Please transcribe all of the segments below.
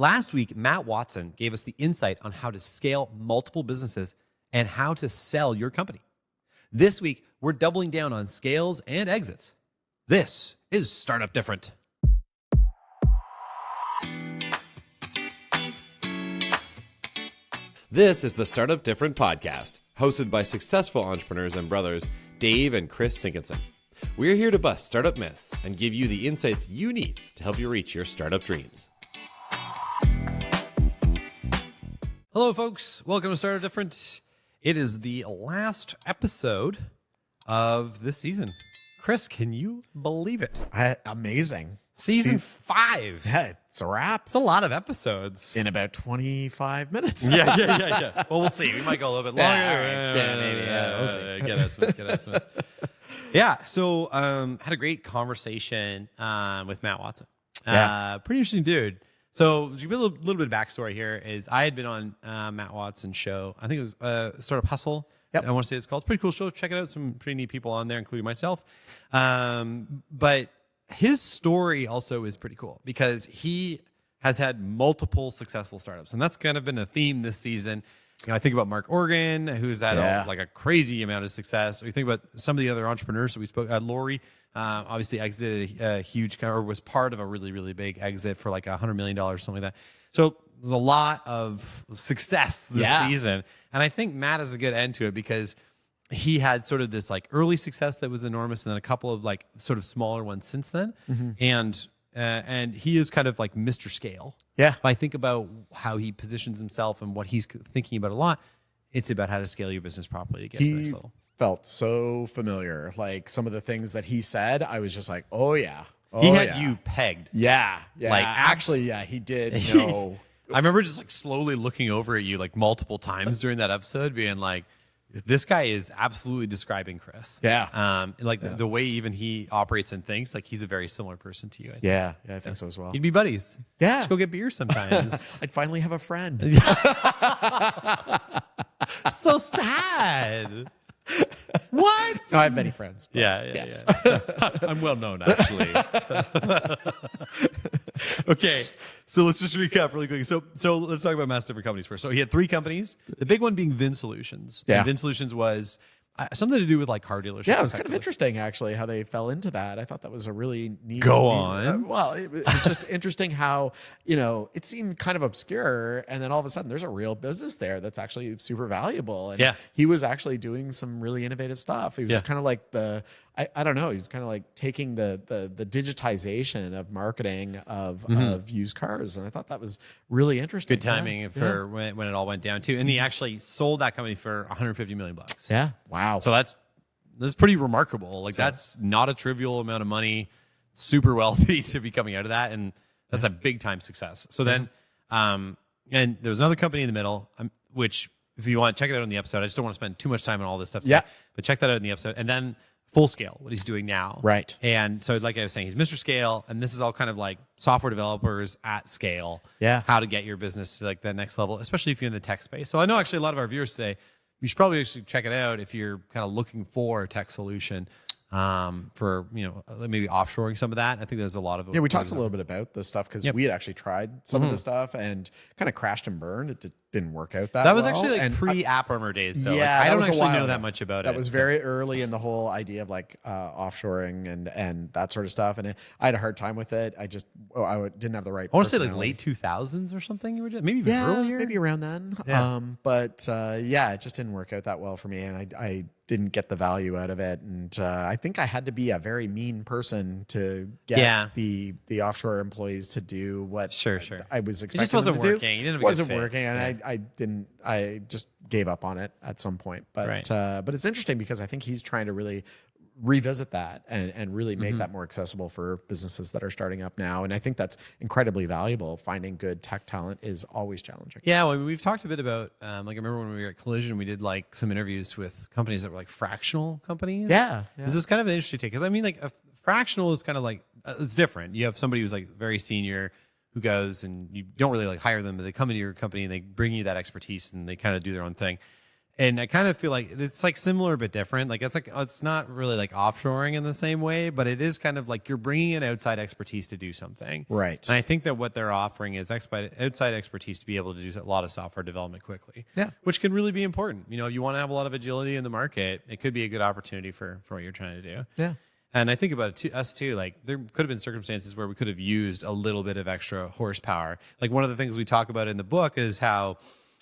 Last week, Matt Watson gave us the insight on how to scale multiple businesses and how to sell your company. This week, we're doubling down on scales and exits. This is Startup Different. This is the Startup Different podcast, hosted by successful entrepreneurs and brothers, Dave and Chris Sinkinson. We're here to bust startup myths and give you the insights you need to help you reach your startup dreams. Hello, folks. Welcome to Startup Different. It is the last episode of this season. Chris, can you believe it? Amazing. Season 5. Yeah, it's a wrap. It's a lot of episodes. In about 25 minutes. Yeah. Well, we'll see. We might go a little bit longer. Yeah, maybe. We'll see. Get estimates. Yeah, so had a great conversation with Matt Watson. Pretty interesting dude. So to give a little bit of backstory here is I had been on Matt Watson's show. I think it was Startup Hustle. Yep. I want to say it's called. It's a pretty cool show. Check it out. Some pretty neat people on there, including myself. But his story also is pretty cool because he has had multiple successful startups. And that's kind of been a theme this season. You know, I think about Mark Organ, who's had a crazy amount of success. We think about some of the other entrepreneurs that we spoke. Lori, obviously exited a huge, or was part of a really, really big exit for like $100 million or something like that. So there's a lot of success this season. And I think Matt has a good end to it because he had sort of this like early success that was enormous and then a couple of like sort of smaller ones since then. Mm-hmm. And he is kind of like Mr. Scale. Yeah. If I think about how he positions himself and what he's thinking about a lot, it's about how to scale your business properly to get to the next level. Felt so familiar. Like some of the things that he said, I was just like, oh yeah. Oh, he had you pegged. Yeah. Like actually, yeah, he did know. I remember just like slowly looking over at you like multiple times during that episode being like, this guy is absolutely describing Chris. Yeah. The way even he operates and thinks, like he's a very similar person to you. I think so as well. You'd be buddies. Yeah. Just go get beer sometimes. I'd finally have a friend. So sad. What? No, I have many friends. Yeah. I'm well known, actually. Okay, so let's just recap really quickly. So let's talk about Matt's different companies first. So he had 3 companies. The big one being Vin Solutions. Yeah. And Vin Solutions was something to do with like car dealerships. Yeah, it was kind of interesting actually how they fell into that. I thought that was a really neat. Go on. It's just interesting how, it seemed kind of obscure and then all of a sudden there's a real business there that's actually super valuable. And he was actually doing some really innovative stuff. He was kind of like I don't know, he was kind of like taking the digitization of marketing of used cars. And I thought that was really interesting. Good timing for when it all went down too. And he actually sold that company for $150 million. Yeah. Wow. So that's pretty remarkable. Like that's not a trivial amount of money, super wealthy to be coming out of that. And that's a big time success. So then, and there was another company in the middle, which if you want, check it out in the episode. I just don't want to spend too much time on all this stuff today, but check that out in the episode. And then Full Scale, what he's doing now. Right. And so like I was saying, he's Mr. Scale, and this is all kind of like software developers at scale. Yeah. How to get your business to like that next level, especially if you're in the tech space. So I know actually a lot of our viewers today, you should probably actually check it out if you're kind of looking for a tech solution for, maybe offshoring some of that. I think there's a lot of... Yeah, we talked a little bit about this stuff because we had actually tried some of the stuff and kind of crashed and burned. It didn't work out that well. That was actually like pre-App Armor days, though. Yeah, I don't actually know that much about it. That was very early in the whole idea of like offshoring and that sort of stuff. And I had a hard time with it. I didn't have the right... I want to say like late 2000s or something you were doing? Maybe even earlier? Maybe around then. Yeah. It just didn't work out that well for me. And I didn't get the value out of it. And I think I had to be a very mean person to get the offshore employees to do what I was expecting. It just wasn't them to working. Do. You didn't have it wasn't working. And I just gave up on it at some point. But it's interesting because I think he's trying to really revisit that and really make that more accessible for businesses that are starting up now. And I think that's incredibly valuable. Finding good tech talent is always challenging. Yeah, well, we've talked a bit about, I remember when we were at Collision, we did like some interviews with companies that were like fractional companies. Yeah. This is kind of an interesting take because a fractional is kind of like, it's different. You have somebody who's like very senior who goes and you don't really like hire them, but they come into your company and they bring you that expertise and they kind of do their own thing. And I kind of feel like it's like similar but different. Like it's not really like offshoring in the same way, but it is kind of like you're bringing in outside expertise to do something. Right. And I think that what they're offering is outside expertise to be able to do a lot of software development quickly. Yeah. Which can really be important. You know, if you want to have a lot of agility in the market, it could be a good opportunity for what you're trying to do. Yeah. And I think about us too, like there could have been circumstances where we could have used a little bit of extra horsepower. Like one of the things we talk about in the book is how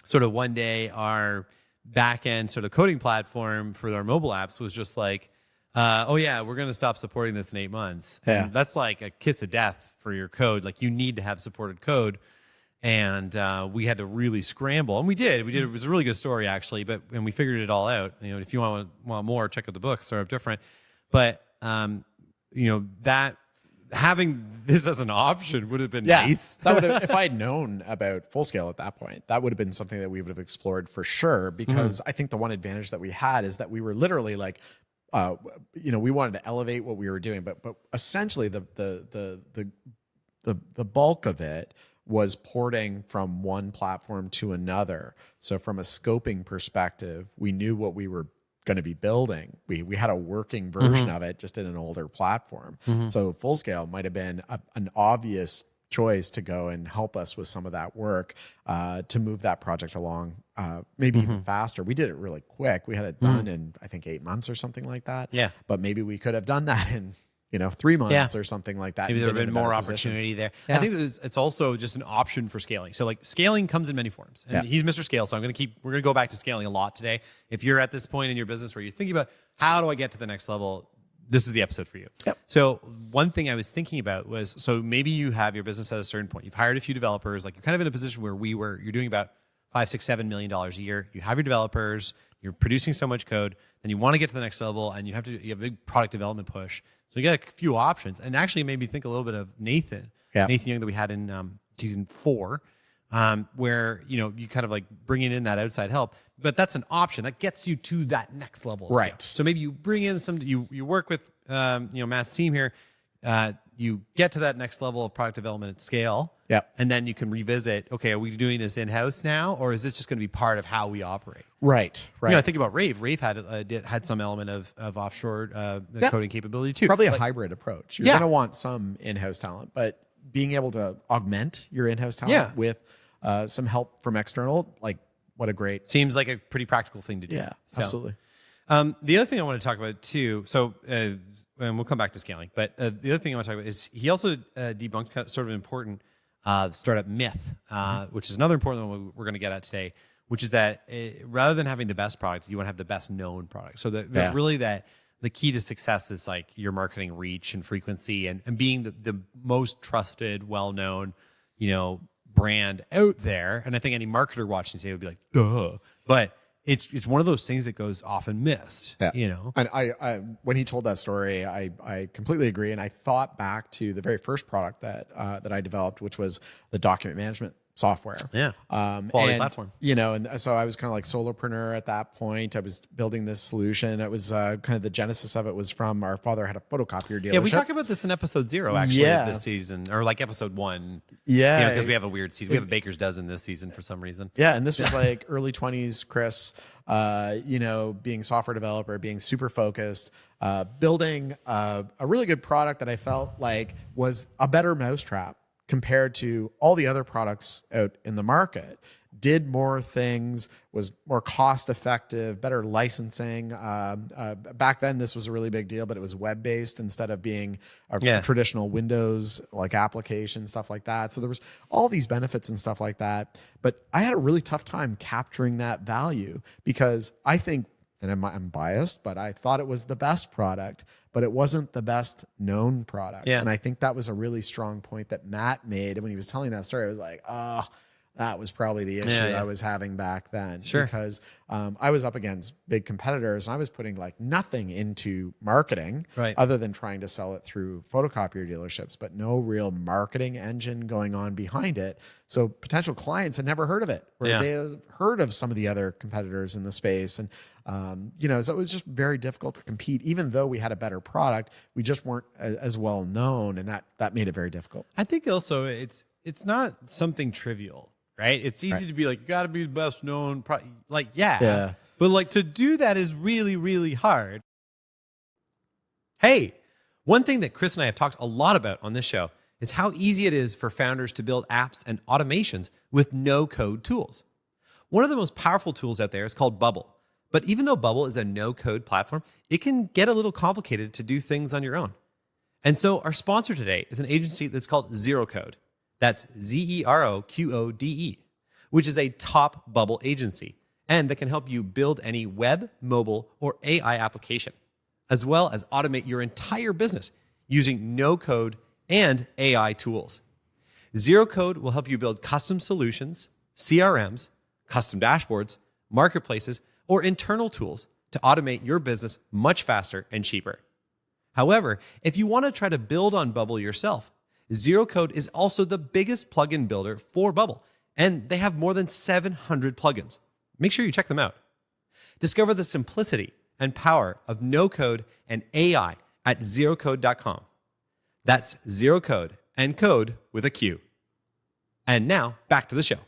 sort of one day our back end sort of coding platform for our mobile apps was just like, oh yeah, we're going to stop supporting this in 8 months. Yeah. And that's like a kiss of death for your code. Like you need to have supported code. And we had to really scramble, and we did. It was a really good story actually, and we figured it all out. You know, if you want more, check out the book, Startup Different. But you know, that having this as an option would have been nice. That would have, if I had known about Full Scale at that point, that would have been something that we would have explored for sure. Because I think the one advantage that we had is that we were literally like, you know, we wanted to elevate what we were doing, but essentially the bulk of it was porting from one platform to another. So from a scoping perspective, we knew what we were going to be building. We had a working version of it, just in an older platform. So Full Scale might have been an obvious choice to go and help us with some of that work to move that project along, maybe even faster. We did it really quick. We had it done in, I think, 8 months or something like that. Yeah. But maybe we could have done that in 3 months or something like that. Maybe there would have been more opportunity there. Yeah. I think it's also just an option for scaling. So like scaling comes in many forms. And he's Mr. Scale. So we're going to go back to scaling a lot today. If you're at this point in your business where you're thinking about how do I get to the next level, this is the episode for you. Yep. So one thing I was thinking about was, so maybe you have your business at a certain point. You've hired a few developers. Like you're kind of in a position where you're doing about $5, $6, $7 million a year. You have your developers, you're producing so much code, then you want to get to the next level, and you have a big product development push. So you got a few options, and actually made me think a little bit of Nathan Young that we had in season 4, where you kind of like bringing in that outside help, but that's an option that gets you to that next level. Right. So maybe you bring in you work with Matt's team here, you get to that next level of product development at scale. Yep. And then you can revisit, okay, are we doing this in-house now, or is this just going to be part of how we operate? Right. I think about Rave. Rave had some element of offshore coding capability too. Probably a hybrid approach. You're going to want some in-house talent, but being able to augment your in-house talent with some help from external, like what a great... Seems like a pretty practical thing to do. Yeah, absolutely. The other thing I want to talk about too, and we'll come back to scaling, but the other thing I want to talk about is he also debunked sort of an important startup myth, which is another important one we're going to get at today, which is that rather than having the best product, you want to have the best known product. So really that the key to success is like your marketing reach and frequency and being the most trusted, well-known, brand out there. And I think any marketer watching today would be like, duh. But it's one of those things that goes often missed, And I when he told that story, I completely agree. And I thought back to the very first product that I developed, which was the document management software. Yeah. Quality platform. And so I was kind of like solopreneur at that point. I was building this solution. It was kind of the genesis of it was from our father had a photocopier dealership. Yeah, we talk about this in episode 0 actually of this season, or like episode 1. Yeah. Because we have a weird season. We have a baker's dozen this season for some reason. Yeah, and this was like early 20s, Chris, being software developer, being super focused, building a really good product that I felt like was a better mousetrap compared to all the other products out in the market, did more things, was more cost effective, better licensing. Back then, this was a really big deal, but it was web-based instead of being a traditional Windows like application, stuff like that. So there was all these benefits and stuff like that. But I had a really tough time capturing that value because I think, and I'm biased, but I thought it was the best product, but it wasn't the best known product. Yeah. And I think that was a really strong point that Matt made. And when he was telling that story, I was like, that was probably the issue I was having back then. Sure. Because I was up against big competitors and I was putting like nothing into marketing other than trying to sell it through photocopier dealerships, but no real marketing engine going on behind it. So potential clients had never heard of it, or they had heard of some of the other competitors in the space. And, so it was just very difficult to compete. Even though we had a better product, we just weren't as well known. And that made it very difficult. I think also it's not something trivial. Right. It's easy to be like, you got to be the best known. But like to do that is really, really hard. Hey, one thing that Chris and I have talked a lot about on this show is how easy it is for founders to build apps and automations with no-code tools. One of the most powerful tools out there is called Bubble. But even though Bubble is a no-code platform, it can get a little complicated to do things on your own. And so our sponsor today is an agency that's called Zero Code. That's ZeroQode, which is a top Bubble agency, and that can help you build any web, mobile, or AI application, as well as automate your entire business using no-code and AI tools. Zero Code will help you build custom solutions, CRMs, custom dashboards, marketplaces, or internal tools to automate your business much faster and cheaper. However, if you want to try to build on Bubble yourself, Zero Code is also the biggest plugin builder for Bubble, and they have more than 700 plugins. Make sure you check them out. Discover the simplicity and power of no code and AI at zerocode.com. That's Zero Code and code with a Q. And now back to the show.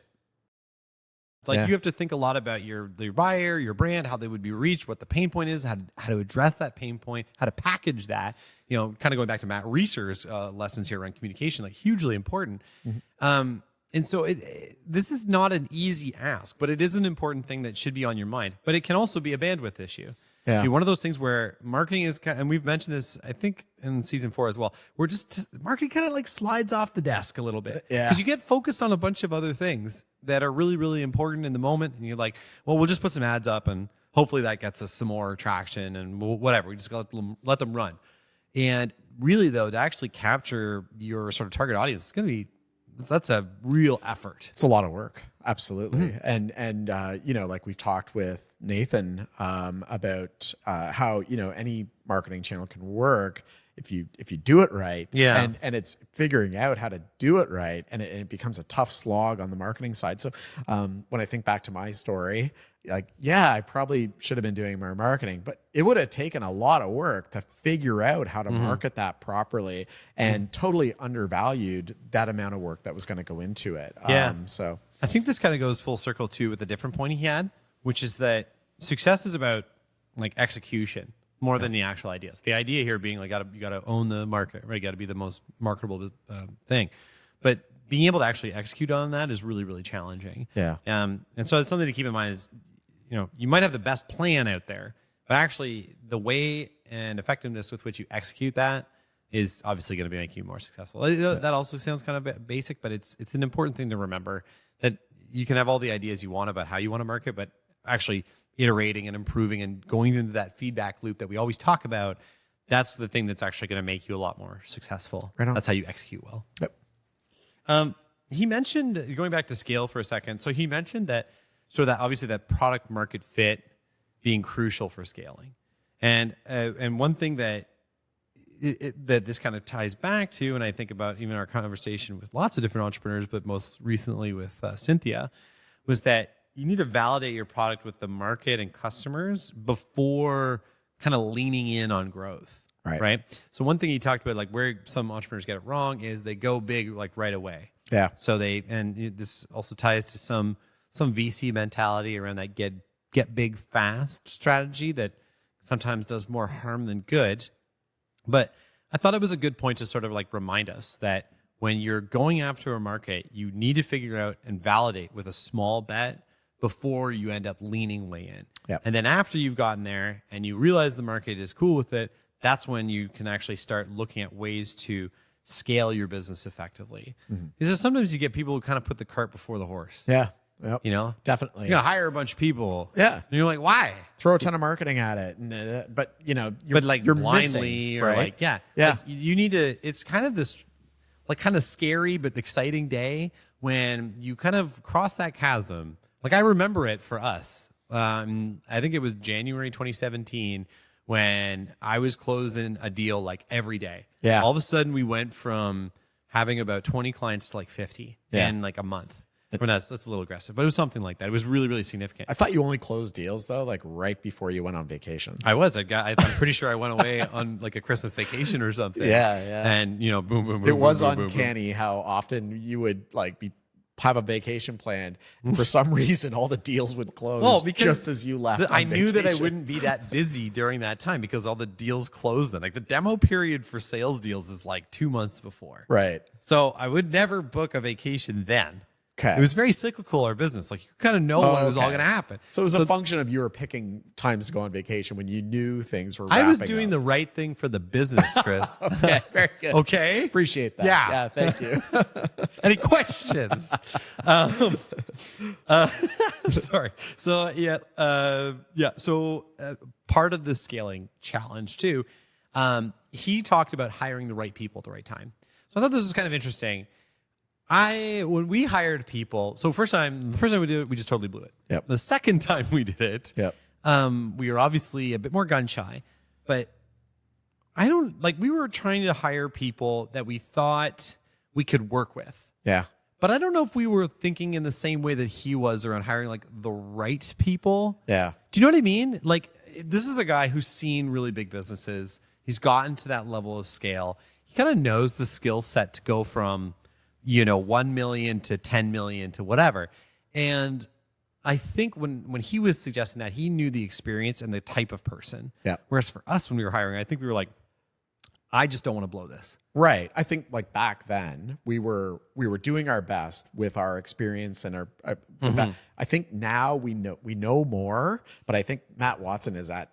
Like you have to think a lot about your buyer, your brand, how they would be reached, what the pain point is, how to address that pain point, how to package that. You know, kind of going back to Matt Reeser's lessons here around communication, like hugely important. And so this is not an easy ask, but it is an important thing that should be on your mind. But it can also be a bandwidth issue. Yeah. One of those things where marketing is, and we've mentioned this, I think, in season 4 as well, where just marketing kind of like slides off the desk a little bit. Yeah. Because you get focused on a bunch of other things that are really, really important in the moment. And you're like, well, we'll just put some ads up and hopefully that gets us some more traction and whatever. We just let them run. And really, though, to actually capture your sort of target audience, that's a real effort. It's a lot of work. Absolutely. And you know, like we've talked with Nathan about how, you know, any marketing channel can work if you do it right. Yeah. And it's figuring out how to do it right. And it becomes a tough slog on the marketing side. So when I think back to my story, like, yeah, I probably should have been doing more marketing, but it would have taken a lot of work to figure out how to market that properly and totally undervalued that amount of work that was going to go into it. Yeah. So I think this kind of goes full circle too with a different point he had, which is that success is about like execution more than the actual ideas. The idea here being like, you got to own the market, right? You got to be the most marketable thing. But being able to actually execute on that is really, really challenging. Yeah. And so it's something to keep in mind is, you know, you might have the best plan out there, but actually the way and effectiveness with which you execute that is obviously going to be making you more successful. That also sounds kind of basic, but it's an important thing to remember that you can have all the ideas you want about how you want to market, but actually iterating and improving and going into that feedback loop that we always talk about, that's the thing that's actually going to make you a lot more successful. Right on. That's how you execute well. Yep. He mentioned, going back to scale for a second, so he mentioned that sort of that obviously that product market fit being crucial for scaling. And one thing that that this kind of ties back to, and I think about even our conversation with lots of different entrepreneurs, but most recently with Cynthia, was that you need to validate your product with the market and customers before kind of leaning in on growth. Right. So one thing he talked about, like where some entrepreneurs get it wrong, is they go big like right away. Yeah. So this also ties to some VC mentality around that get big fast strategy that sometimes does more harm than good. But I thought it was a good point to sort of like remind us that when you're going after a market, you need to figure out and validate with a small bet before you end up leaning way in. Yep. And then after you've gotten there and you realize the market is cool with it, that's when you can actually start looking at ways to scale your business effectively. Because sometimes you get people who kind of put the cart before the horse. Yeah. Yep. You know, definitely. You're gonna hire a bunch of people. Yeah. And you're like, why? Throw a ton of marketing at it. And, but you know, you're blindly missing, or right? like, yeah. Like, you need to, it's kind of this like kind of scary, but exciting day when you kind of cross that chasm. Like I remember it for us. I think it was January 2017 when I was closing a deal like every day. Yeah. All of a sudden we went from having about 20 clients to like 50 in like a month. I mean, that's a little aggressive, but it was something like that. It was really, really significant. I thought you only closed deals though, like right before you went on vacation. I was. I'm pretty sure I went away on like a Christmas vacation or something. Yeah. And you know, boom, boom, boom. It was boom, uncanny how often you would like be have a vacation planned. And for some reason, all the deals would close just as you left. I knew that I wouldn't be that busy during that time because all the deals closed then. Like the demo period for sales deals is like 2 months before. Right. So I would never book a vacation then. Okay. It was very cyclical, our business. Like you kind of know when it was all going to happen. So it was a function of you were picking times to go on vacation when you knew things were wrapping I was doing up. the right thing for the business, Chris. Okay, very good. Okay. Appreciate that. Yeah. Thank you. Any questions? Sorry. So So part of the scaling challenge too, he talked about hiring the right people at the right time. So I thought this was kind of interesting. When we hired people, so the first time we did it, we just totally blew it. Yep. The second time we did it, we were obviously a bit more gun shy, but we were trying to hire people that we thought we could work with. Yeah. But I don't know if we were thinking in the same way that he was around hiring like the right people. Yeah. Do you know what I mean? Like this is a guy who's seen really big businesses. He's gotten to that level of scale. He kind of knows the skill set to go from 1 million to 10 million to whatever. And I think when he was suggesting that, he knew the experience and the type of person. Yeah. Whereas for us, when we were hiring, I think we were like, I just don't want to blow this. Right. I think like back then we were doing our best with our experience and our. I think now we know more, but I think Matt Watson is at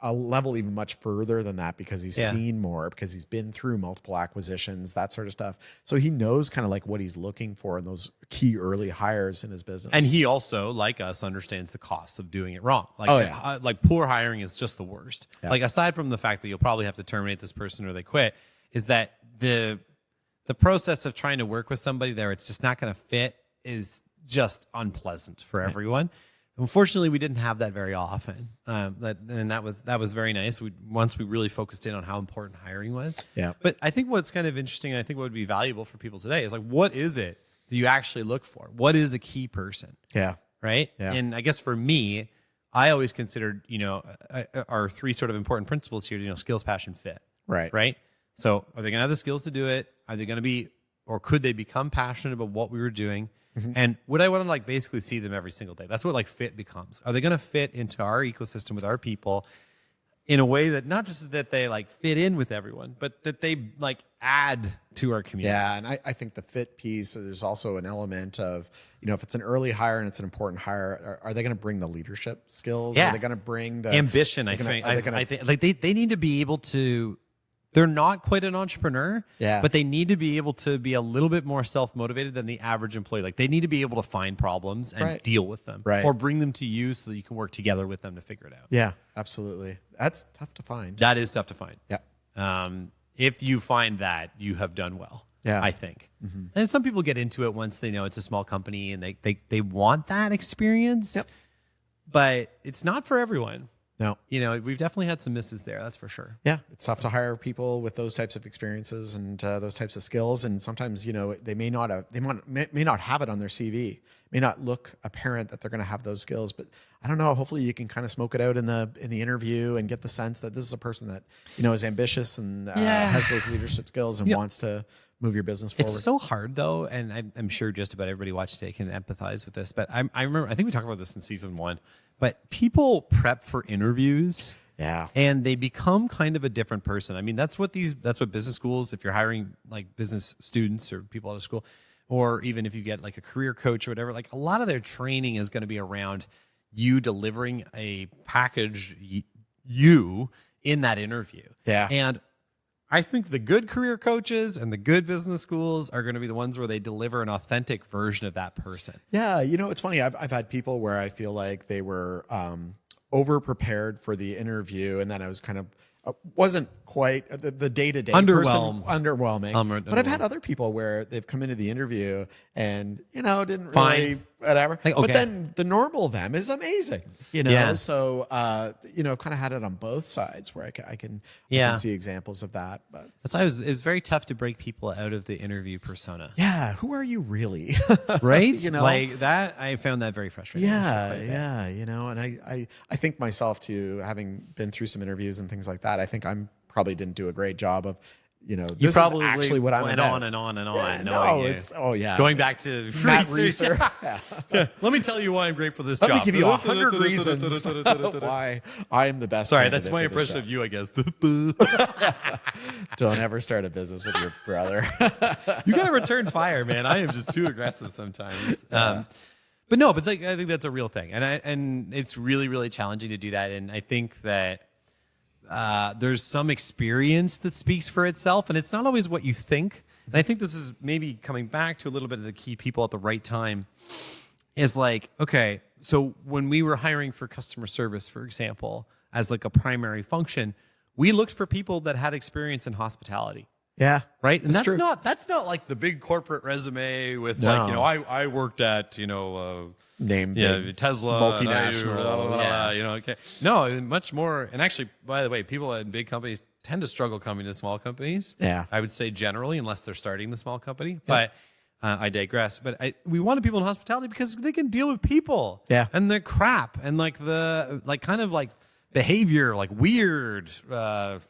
a level even much further than that because he's seen more, because he's been through multiple acquisitions, that sort of stuff. So he knows kind of like what he's looking for in those key early hires in his business. And he also, like us, understands the costs of doing it wrong. Like, like poor hiring is just the worst. Yeah. Like aside from the fact that you'll probably have to terminate this person or they quit, is that the process of trying to work with somebody there, it's just not going to fit, is just unpleasant for everyone. Unfortunately, we didn't have that very often. That was very nice. Once we really focused in on how important hiring was. Yeah. But I think what's kind of interesting, and I think what would be valuable for people today is like, what is it that you actually look for? What is a key person? Yeah. Right. Yeah. And I guess for me, I always considered, our three sort of important principles here, skills, passion, fit. Right. Right. So are they going to have the skills to do it? Are they going to be, or could they become passionate about what we were doing? Mm-hmm. And would I want to like basically see them every single day? That's what like fit becomes. Are they going to fit into our ecosystem with our people in a way that not just that they like fit in with everyone, but that they like add to our community? Yeah. And I think the fit piece, there's also an element of, if it's an early hire and it's an important hire, are they going to bring the leadership skills? Yeah. Are they going to bring the ambition? I think like they need to be able to. They're not quite an entrepreneur, but they need to be able to be a little bit more self-motivated than the average employee. Like they need to be able to find problems and deal with them, or bring them to you so that you can work together with them to figure it out. Yeah, absolutely. That's tough to find. That is tough to find. Yeah. If you find that, you have done well. Yeah, I think. Mm-hmm. And some people get into it once they know it's a small company and they want that experience, but it's not for everyone. No. We've definitely had some misses there. That's for sure. Yeah. It's tough to hire people with those types of experiences and those types of skills. And sometimes, they may not have it on their CV, may not look apparent that they're going to have those skills, but I don't know. Hopefully you can kind of smoke it out in the interview and get the sense that this is a person that, is ambitious and has those leadership skills and wants to move your business forward. It's so hard though. And I'm sure just about everybody watching today can empathize with this, but I remember, I think we talked about this in season 1, but people prep for interviews. Yeah. And they become kind of a different person. I mean, that's what business schools, if you're hiring like business students or people out of school, or even if you get like a career coach or whatever, like a lot of their training is going to be around you delivering a package you in that interview. Yeah. And I think the good career coaches and the good business schools are going to be the ones where they deliver an authentic version of that person. Yeah. It's funny. I've had people where I feel like they were over prepared for the interview, and then I was kind of wasn't quite the day-to-day underwhelming. But I've had other people where they've come into the interview and didn't really whatever. Like, okay. But then the normal them is amazing. So kind of had it on both sides where I can see examples of that. But that's why it's very tough to break people out of the interview persona. Yeah, who are you really? Right? Like that, I found that very frustrating. Yeah. And I think myself too, having been through some interviews and things like that, I think I'm probably didn't do a great job of this probably is actually what I'm went about. on and on and on. Going back to Matt research. Reeser. Yeah. Let me tell you why I'm great for this Let job. me give you 100 reasons why I am the best. Sorry, that's my candidate for this impression of you, I guess. Don't ever start a business with your brother. You got to return fire, man. I am just too aggressive sometimes. I think that's a real thing, and it's really, really challenging to do that. And I think that there's some experience that speaks for itself, and it's not always what you think. And I think this is maybe coming back to a little bit of the key people at the right time. Is like, okay, so when we were hiring for customer service, for example, as like a primary function, we looked for people that had experience in hospitality. Yeah. Right. And that's true. not like the big corporate resume with I worked at, name Tesla, multinational. Okay. No, much more. And actually, by the way, people in big companies tend to struggle coming to small companies. Yeah. I would say generally, unless they're starting the small company. Yeah. But I digress. But we wanted people in hospitality because they can deal with people. Yeah. And the crap and kind of behavior, weird, the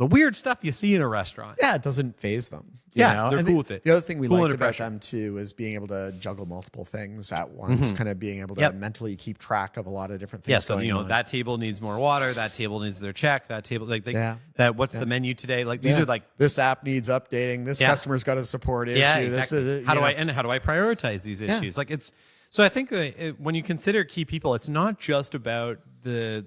weird stuff you see in a restaurant. Yeah, it doesn't faze them. They're and cool with it. The other thing we liked about pressure. them too is being able to juggle multiple things at once, kind of being able to mentally keep track of a lot of different things. Yeah, so going on. that table needs more water. That table needs their check. That table, what's the menu today? These are this app needs updating. This customer's got a support issue. Yeah, exactly. This is, how do I prioritize these issues? So I think that when you consider key people, it's not just about the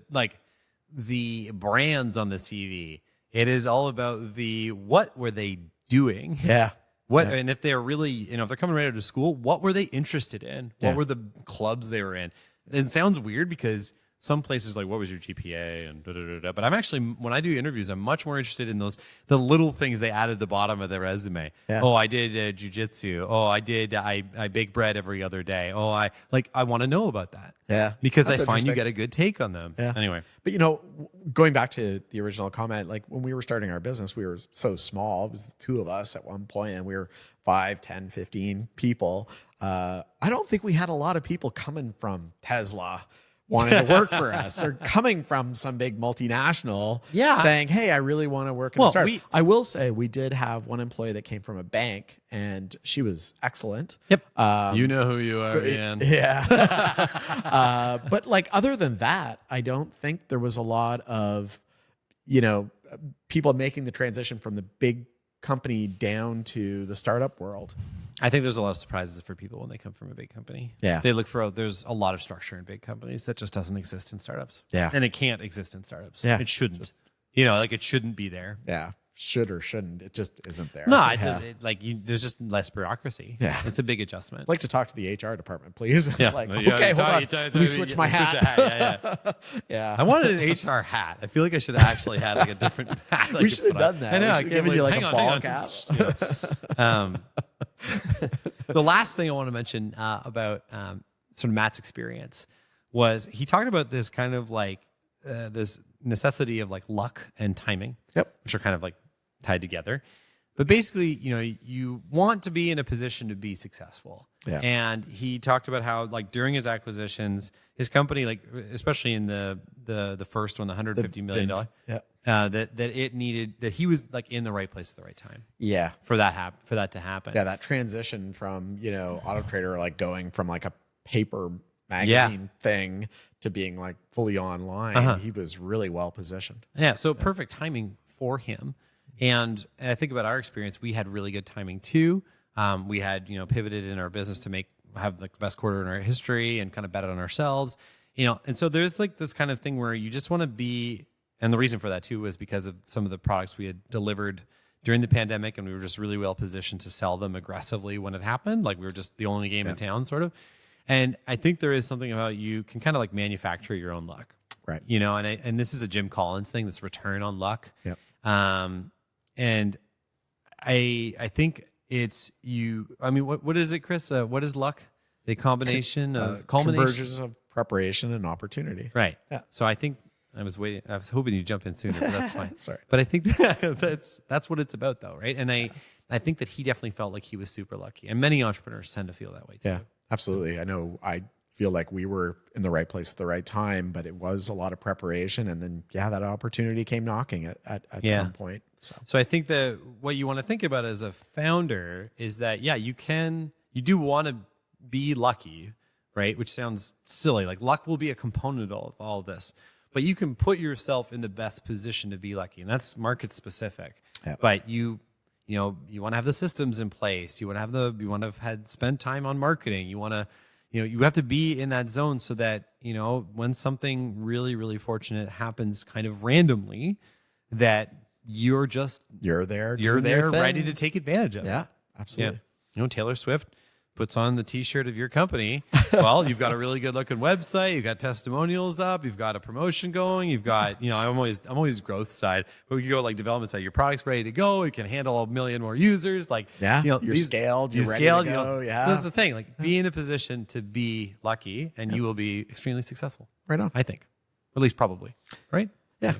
brands on the CV. It is all about what were they doing? Yeah. And if they're really, if they're coming right out of school, what were they interested in? What were the clubs they were in? It sounds weird because some places what was your GPA and da, da, da, da. But I'm actually, when I do interviews, I'm much more interested in the little things they add at the bottom of their resume. Yeah. Oh, I did jujitsu. Oh, I bake bread every other day. Oh, I want to know about that. Yeah. Because I find you get a good take on them. Yeah. Anyway. But going back to the original comment, when we were starting our business, we were so small. It was the two of us at one point, and we were 5, 10, 15 people. I don't think we had a lot of people coming from Tesla wanting to work for us, or coming from some big multinational saying, hey, I really want to work in a startup. I will say we did have one employee that came from a bank, and she was excellent. Yep. You know who you are, Ian. Yeah. But other than that, I don't think there was a lot of, people making the transition from the big company down to the startup world. I think there's a lot of surprises for people when they come from a big company. Yeah. They look for, there's a lot of structure in big companies that just doesn't exist in startups. Yeah. And it can't exist in startups. Yeah. It shouldn't. It shouldn't be there. Yeah. Should or shouldn't. It just isn't there. No, there's just less bureaucry. Yeah. It's a big adjustment. I'd like to talk to the HR department, please. It's okay, hold on. Let me switch my hat. Yeah. I wanted an HR hat. I feel like I should have actually had a different hat. We should have done that. I know. I given you a ball cap. The last thing I want to mention about sort of Matt's experience was he talked about this kind of this necessity of luck and timing, which are kind of tied together. But basically, you want to be in a position to be successful. Yeah. And he talked about how during his acquisitions, his company, especially in the first one, the $150 million, that he was in the right place at the right time. Yeah. For that to happen. Yeah, that transition from, Auto Trader going from a paper magazine thing to being fully online. He was really well positioned. Yeah, so perfect timing for him. And I think about our experience, we had really good timing too. We had, pivoted in our business to have the best quarter in our history and kind of bet on ourselves, and so there's this kind of thing where you just want to be, and the reason for that too was because of some of the products we had delivered during the pandemic, and we were just really well positioned to sell them aggressively when it happened. We were just the only game in town sort of. And I think there is something about you can kind of manufacture your own luck. Right. And this is a Jim Collins thing, this return on luck. Yep. And I think it's you. I mean, what is it, Chris? What is luck? The combination of culmination, convergence of preparation and opportunity. Right. Yeah. So I think I was hoping you'd jump in sooner, but that's fine. Sorry. But I think that's what it's about, though, right? And I think that he definitely felt like he was super lucky, and many entrepreneurs tend to feel that way too. Yeah, absolutely. I know I feel like we were in the right place at the right time, but it was a lot of preparation. And then, that opportunity came knocking at some point. So I think that what you want to think about as a founder is that, you do want to be lucky, right? Which sounds silly. Like luck will be a component of all of this, but you can put yourself in the best position to be lucky. And that's market specific, but you want to have the systems in place. You want to have had spent time on marketing. You want to, you have to be in that zone so that, when something really, really fortunate happens kind of randomly, that you're there ready to take advantage of it. Yeah, absolutely. Taylor Swift puts on the t-shirt of your company. Well, you've got a really good looking website. You've got testimonials up. You've got a promotion going. You've got, I'm always growth side, but we can go like development side. Your product's ready to go. It can handle 1 million more users. Like, you're scaled. You're ready to go. So that's the thing. Like, be in a position to be lucky, and you will be extremely successful. Right on. I think, or at least probably. Right. Yeah.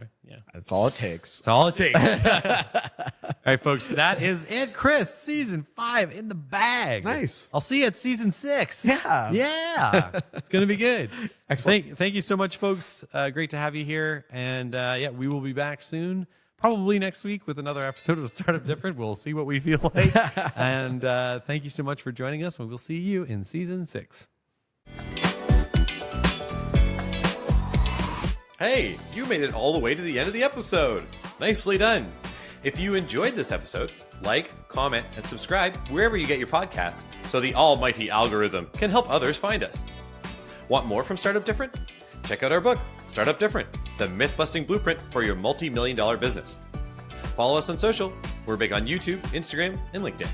That's all it takes. That's all it takes. All right, folks. That is it. Chris, season 5 in the bag. Nice. I'll see you at season 6. Yeah. It's going to be good. Excellent. Thank you so much, folks. Great to have you here. And we will be back soon. Probably next week with another episode of Startup Different. We'll see what we feel like. And thank you so much for joining us. And we'll see you in season 6. Hey, you made it all the way to the end of the episode. Nicely done. If you enjoyed this episode, like, comment, and subscribe wherever you get your podcasts so the almighty algorithm can help others find us. Want more from Startup Different? Check out our book, Startup Different, the myth-busting blueprint for your multi-million-dollar business. Follow us on social. We're big on YouTube, Instagram, and LinkedIn.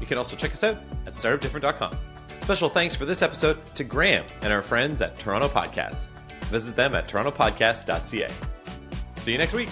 You can also check us out at startupdifferent.com. Special thanks for this episode to Graham and our friends at Toronto Podcasts. Visit them at torontopodcast.ca. See you next week.